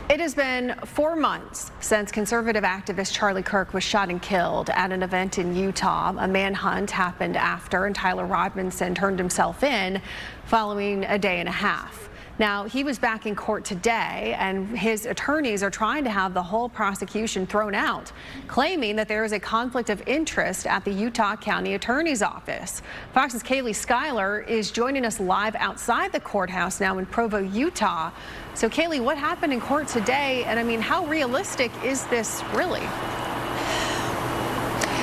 It has been 4 months since conservative activist Charlie Kirk was shot and killed at an event in Utah. A manhunt happened after, and Tyler Robinson turned himself in following a day and a half. Now, he was back in court today, and his attorneys are trying to have the whole prosecution thrown out, claiming that there is a conflict of interest at the Utah County Attorney's Office. Fox's Kaylee Schuyler is joining us live outside the courthouse now in Provo, Utah. So, Kaylee, what happened in court today? And I mean, how realistic is this really?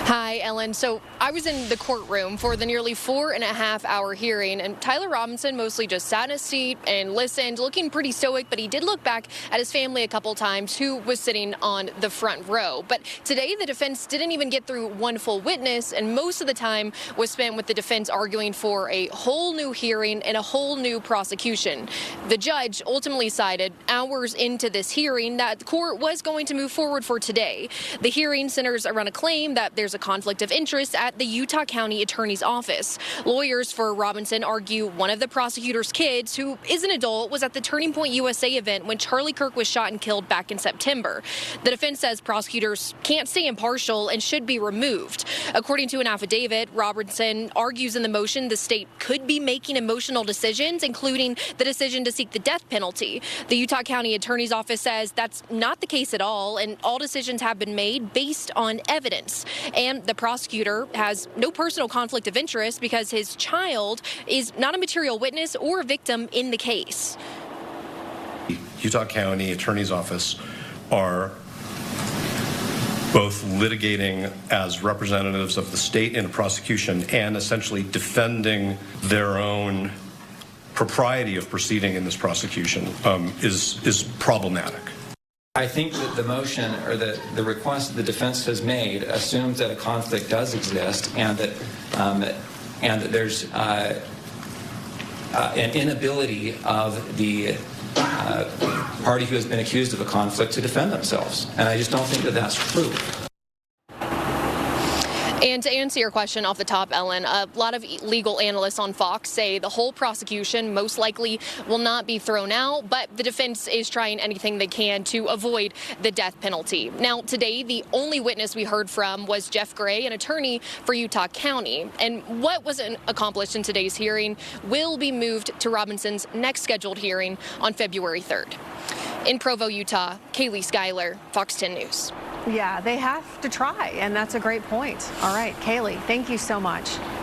Hi, Ellen. So I was in the courtroom for the nearly 4.5-hour hearing, and Tyler Robinson mostly just sat in his seat and listened, looking pretty stoic, but he did look back at his family a couple times who was sitting on the front row. But today, the defense didn't even get through one full witness, and most of the time was spent with the defense arguing for a whole new hearing and a whole new prosecution. The judge ultimately decided hours into this hearing that the court was going to move forward for today. The hearing centers around a claim that there's a conflict of interest at the Utah County Attorney's Office. Lawyers for Robinson argue one of the prosecutor's kids, who is an adult, was at the Turning Point USA event when Charlie Kirk was shot and killed back in September. The defense says prosecutors can't stay impartial and should be removed. According to an affidavit, Robinson argues in the motion the state could be making emotional decisions, including the decision to seek the death penalty. The Utah County Attorney's Office says that's not the case at all, and all decisions have been made based on evidence. And the prosecutor has no personal conflict of interest because his child is not a material witness or a victim in the case. The Utah County Attorney's Office are both litigating as representatives of the state in a prosecution and essentially defending their own propriety of proceeding in this prosecution is problematic. I think that the motion or the request that the defense has made assumes that a conflict does exist and that there's an inability of the party who has been accused of a conflict to defend themselves. And I just don't think that that's true. And to answer your question off the top, Ellen, a lot of legal analysts on Fox say the whole prosecution most likely will not be thrown out, but the defense is trying anything they can to avoid the death penalty. Now, today, the only witness we heard from was Jeff Gray, an attorney for Utah County. And what wasn't accomplished in today's hearing will be moved to Robinson's next scheduled hearing on February 3rd. In Provo, Utah, Kaylee Schuyler, Fox 10 News. Yeah, they have to try, and that's a great point. All right, Kaylee, thank you so much.